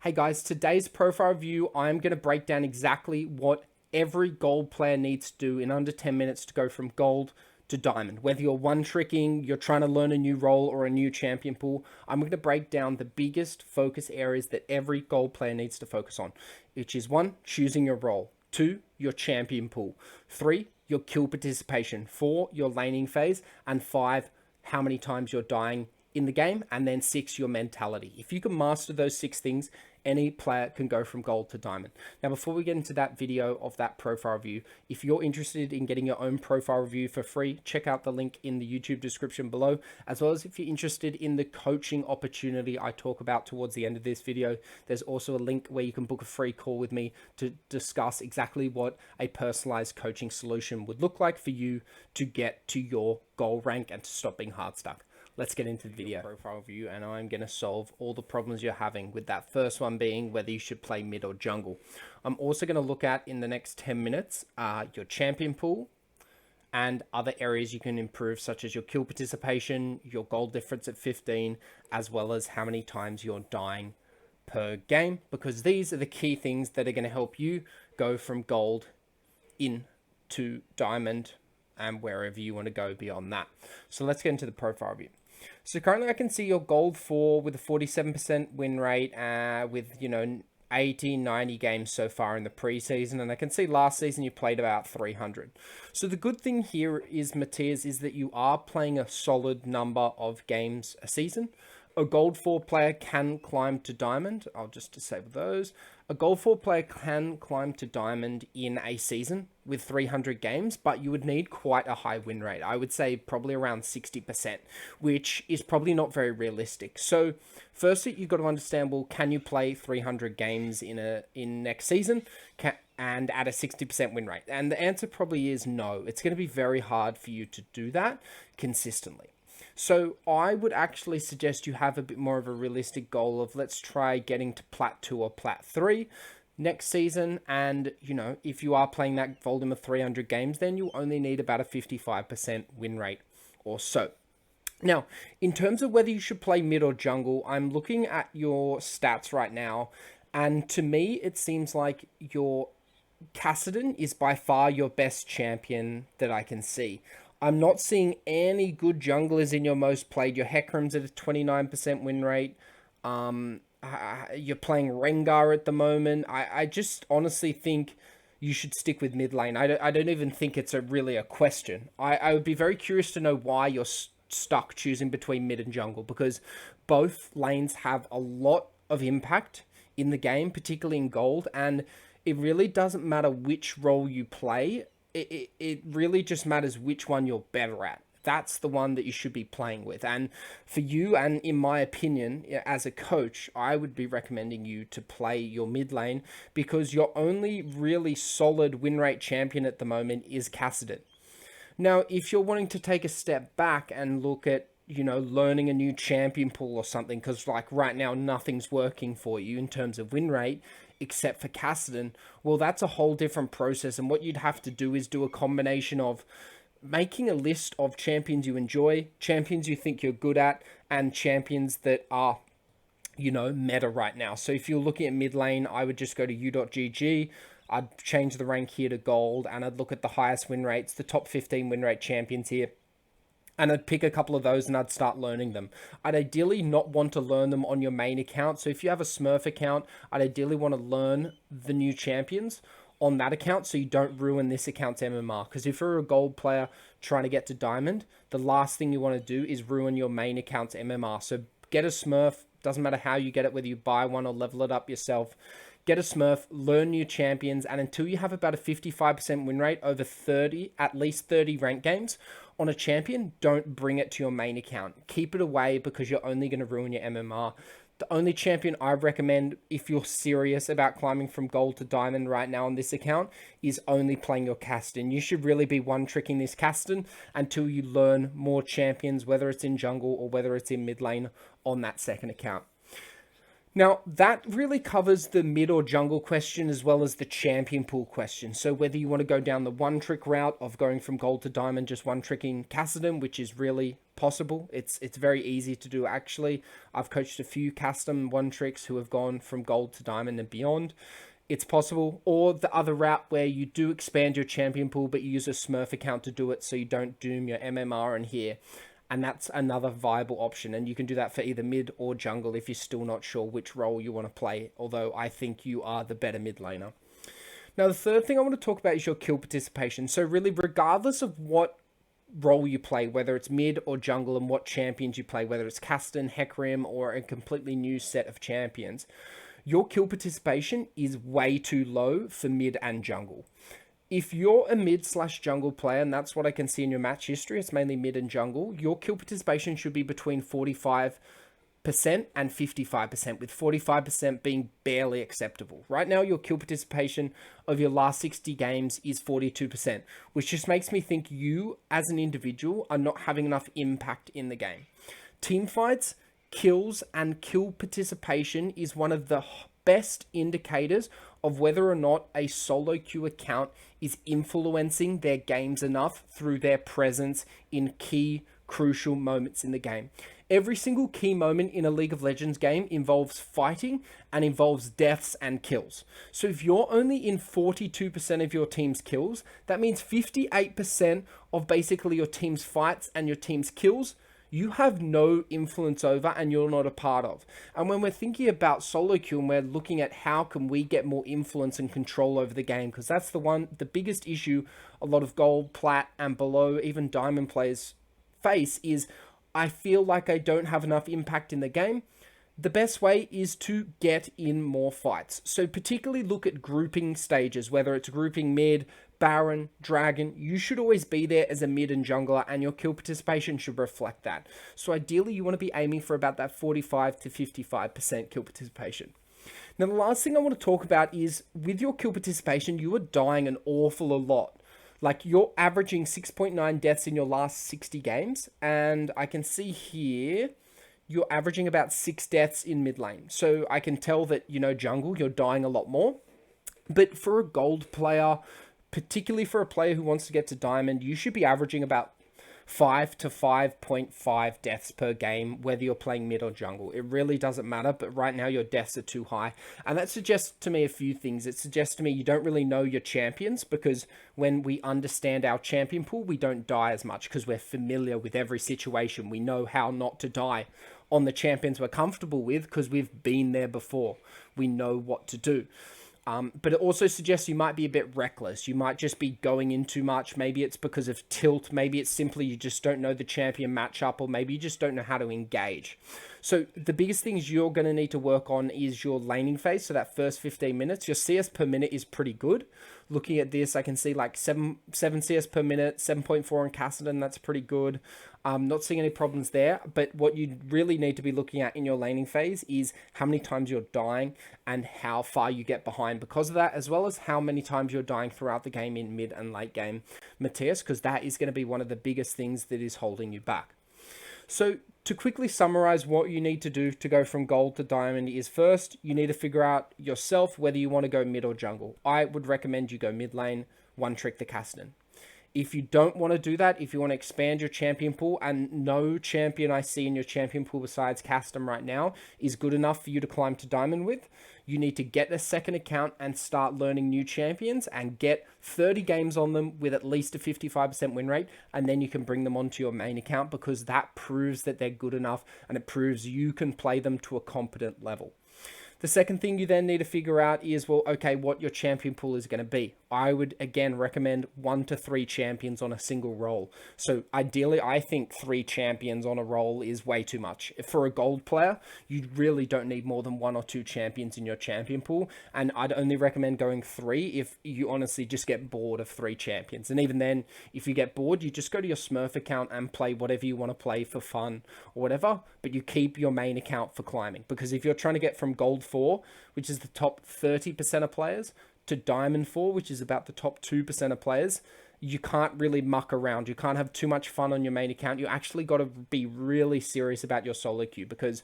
Hey guys, today's profile review, I'm going to break down exactly what every gold player needs to do in under 10 minutes to go from gold to diamond. Whether you're one-tricking, you're trying to learn a new role or a new champion pool, I'm going to break down the biggest focus areas that every gold player needs to focus on, which is 1, choosing your role, 2, your champion pool, 3, your kill participation, 4, your laning phase, and 5, how many times you're dying in the game, and then 6, your mentality. If you can master those 6 things, any player can go from gold to diamond. Now, before we get into that video of that profile review, if you're interested in getting your own profile review for free, check out the link in the YouTube description below, as well as if you're interested in the coaching opportunity I talk about towards the end of this video, there's also a link where you can book a free call with me to discuss exactly what a personalized coaching solution would look like for you to get to your goal rank and to stop being hard stuck. Let's get into the video profile review, and I'm going to solve all the problems you're having, with that first one being whether you should play mid or jungle. I'm also going to look at, in the next 10 minutes, your champion pool and other areas you can improve, such as your kill participation, your gold difference at 15, as well as how many times you're dying per game, because these are the key things that are going to help you go from gold into diamond and wherever you want to go beyond that. So let's get into the profile review. So currently I can see your gold 4 with a 47% win rate, with, 80, 90 games so far in the preseason. And I can see last season you played about 300. So the good thing here is, Matthias, is that you are playing a solid number of games a season. A gold 4 player can climb to diamond. I'll just disable those. A gold 4 player can climb to diamond in a season with 300 games, but you would need quite a high win rate. I would say probably around 60%, which is probably not very realistic. So firstly, you've got to understand, well, can you play 300 games in next season and at a 60% win rate? And the answer probably is no. It's going to be very hard for you to do that consistently. So I would actually suggest you have a bit more of a realistic goal of, let's try getting to plat 2 or plat 3 next season. And, if you are playing that volume of 300 games, then you'll only need about a 55% win rate or so. Now, in terms of whether you should play mid or jungle, I'm looking at your stats right now, and to me, it seems like your Kassadin is by far your best champion that I can see. I'm not seeing any good junglers in your most played. Your Hecarim's at a 29% win rate. You're playing Rengar at the moment. I just honestly think you should stick with mid lane. I don't even think it's really a question. I would be very curious to know why you're stuck choosing between mid and jungle, because both lanes have a lot of impact in the game, particularly in gold, and it really doesn't matter which role you play. It really just matters which one you're better at. That's the one that you should be playing with. And for you, and in my opinion, as a coach, I would be recommending you to play your mid lane, because your only really solid win rate champion at the moment is Kassadin. Now, if you're wanting to take a step back and look at, learning a new champion pool or something, because like right now, nothing's working for you in terms of win rate, except for Kassadin, well, that's a whole different process. And what you'd have to do is do a combination of making a list of champions you enjoy, champions you think you're good at, and champions that are, meta right now. So if you're looking at mid lane, I would just go to u.gg. I'd change the rank here to gold, and I'd look at the highest win rates, the top 15 win rate champions here. And I'd pick a couple of those and I'd start learning them. I'd ideally not want to learn them on your main account. So if you have a Smurf account, I'd ideally want to learn the new champions on that account so you don't ruin this account's MMR. Because if you're a gold player trying to get to diamond, the last thing you want to do is ruin your main account's MMR. So get a Smurf. Doesn't matter how you get it, whether you buy one or level it up yourself. Get a Smurf, learn new champions, and until you have about a 55% win rate over at least 30 rank games on a champion, don't bring it to your main account. Keep it away, because you're only going to ruin your MMR. The only champion I recommend, if you're serious about climbing from gold to diamond right now on this account, is only playing your Kassadin. You should really be one-tricking this Kassadin until you learn more champions, whether it's in jungle or whether it's in mid lane on that second account. Now, that really covers the mid or jungle question, as well as the champion pool question. So whether you want to go down the one-trick route of going from gold to diamond, just one-tricking Kassadin, which is really possible. It's very easy to do, actually. I've coached a few custom one tricks who have gone from gold to diamond and beyond. It's possible. Or the other route where you do expand your champion pool, but you use a Smurf account to do it so you don't doom your MMR in here. And that's another viable option. And you can do that for either mid or jungle if you're still not sure which role you want to play. Although I think you are the better mid laner. Now, the third thing I want to talk about is your kill participation. So really, regardless of what role you play, whether it's mid or jungle, and what champions you play, whether it's Kasten, Hecarim, or a completely new set of champions, your kill participation is way too low for mid and jungle. If you're a mid/jungle player, and that's what I can see in your match history, it's mainly mid and jungle, your kill participation should be between 45% and 55%, with 45% being barely acceptable. Right now, your kill participation of your last 60 games is 42%, which just makes me think you, as an individual, are not having enough impact in the game. Team fights, kills, and kill participation is one of the best indicators of whether or not a solo queue account is influencing their games enough through their presence in key, crucial moments in the game. Every single key moment in a League of Legends game involves fighting and involves deaths and kills. So if you're only in 42% of your team's kills, that means 58% of basically your team's fights and your team's kills you have no influence over and you're not a part of. And when we're thinking about solo queue and we're looking at how can we get more influence and control over the game, because that's the biggest issue a lot of gold, plat, and below, even diamond players face, is I feel like I don't have enough impact in the game. The best way is to get in more fights. So particularly look at grouping stages, whether it's grouping mid, Baron, Dragon. You should always be there as a mid and jungler, and your kill participation should reflect that. So ideally, you want to be aiming for about that 45 to 55% kill participation. Now, the last thing I want to talk about is with your kill participation, you are dying an awful lot. Like, you're averaging 6.9 deaths in your last 60 games, and I can see here you're averaging about 6 deaths in mid lane. So I can tell that, jungle, you're dying a lot more. But for a gold player, particularly for a player who wants to get to diamond, you should be averaging about 5 to 5.5 deaths per game, whether you're playing mid or jungle. It really doesn't matter, but right now your deaths are too high. And that suggests to me a few things. It suggests to me you don't really know your champions, because when we understand our champion pool, we don't die as much because we're familiar with every situation. We know how not to die on the champions we're comfortable with because we've been there before. We know what to do. But it also suggests you might be a bit reckless. You might just be going in too much. Maybe it's because of tilt. Maybe it's simply you just don't know the champion matchup, or maybe you just don't know how to engage. So the biggest things you're going to need to work on is your laning phase. So that first 15 minutes, your CS per minute is pretty good. Looking at this, I can see like 7 CS per minute, 7.4 in Cassidy. That's pretty good. Not seeing any problems there, but what you really need to be looking at in your laning phase is how many times you're dying and how far you get behind because of that, as well as how many times you're dying throughout the game in mid and late game, Matthias, because that is going to be one of the biggest things that is holding you back. So to quickly summarize what you need to do to go from gold to diamond is, first, you need to figure out yourself whether you want to go mid or jungle. I would recommend you go mid lane, one trick the Kasten. If you don't want to do that, if you want to expand your champion pool, and no champion I see in your champion pool besides Castum right now is good enough for you to climb to diamond with, you need to get a second account and start learning new champions and get 30 games on them with at least a 55% win rate, and then you can bring them onto your main account, because that proves that they're good enough and it proves you can play them to a competent level. The second thing you then need to figure out is, well, okay, what your champion pool is going to be. I would, again, recommend 1 to 3 champions on a single role. So ideally, I think 3 champions on a role is way too much. For a gold player, you really don't need more than 1 or 2 champions in your champion pool. And I'd only recommend going 3 if you honestly just get bored of 3 champions. And even then, if you get bored, you just go to your Smurf account and play whatever you want to play for fun or whatever. But you keep your main account for climbing. Because if you're trying to get from gold 4, which is the top 30% of players, to diamond 4, which is about the top 2% of players, you can't really muck around. You can't have too much fun on your main account. You actually got to be really serious about your solo queue, because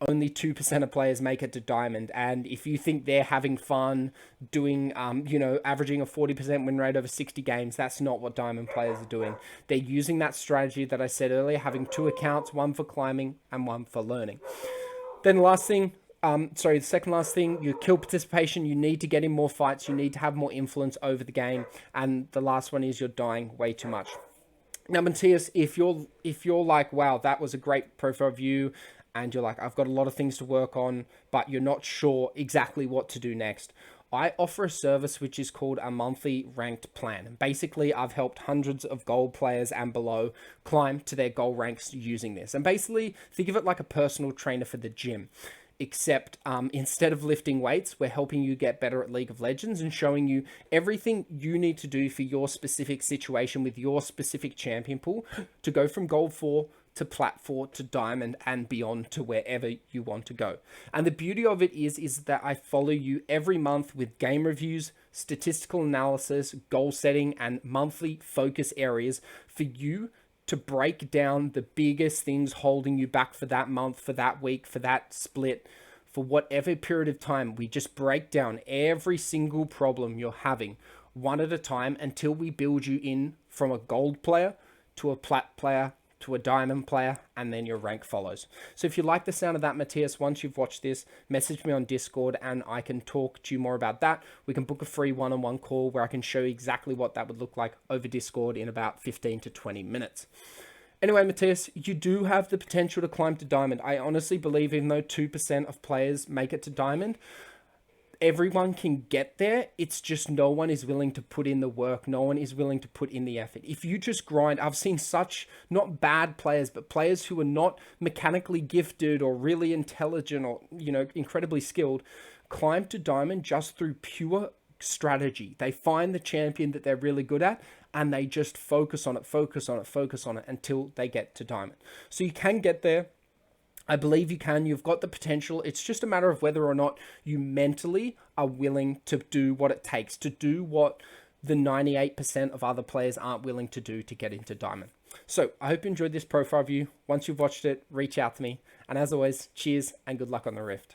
only 2% of players make it to diamond. And if you think they're having fun doing, averaging a 40% win rate over 60 games, that's not what diamond players are doing. They're using that strategy that I said earlier, having 2 accounts, one for climbing and one for learning. Then the second last thing, your kill participation. You need to get in more fights. You need to have more influence over the game. And the last one is you're dying way too much. Now, Matthias, if you're like, wow, that was a great profile view, and you're like, I've got a lot of things to work on, but you're not sure exactly what to do next, I offer a service which is called a monthly ranked plan. And basically, I've helped hundreds of gold players and below climb to their gold ranks using this. And basically, think of it like a personal trainer for the gym. Except instead of lifting weights, we're helping you get better at League of Legends and showing you everything you need to do for your specific situation with your specific champion pool to go from Gold 4 to Plat 4 to Diamond and beyond to wherever you want to go. And the beauty of it is that I follow you every month with game reviews, statistical analysis, goal setting, and monthly focus areas for you to break down the biggest things holding you back for that month, for that week, for that split, for whatever period of time. We just break down every single problem you're having one at a time until we build you in from a gold player to a plat player to a diamond player, and then your rank follows. So if you like the sound of that, Matthias, once you've watched this, message me on Discord and I can talk to you more about that. We can book a free one-on-one call where I can show you exactly what that would look like over Discord in about 15 to 20 minutes. Anyway, Matthias, you do have the potential to climb to diamond. I honestly believe even though 2% of players make it to diamond, everyone can get there. It's just no one is willing to put in the work. No one is willing to put in the effort. If you just grind, I've seen such, not bad players, but players who are not mechanically gifted or really intelligent or, incredibly skilled, climb to diamond just through pure strategy. They find the champion that they're really good at and they just focus on it until they get to diamond. So you can get there. I believe you can. You've got the potential. It's just a matter of whether or not you mentally are willing to do what it takes, to do what the 98% of other players aren't willing to do to get into diamond. So I hope you enjoyed this profile view. Once you've watched it, reach out to me. And as always, cheers and good luck on the Rift.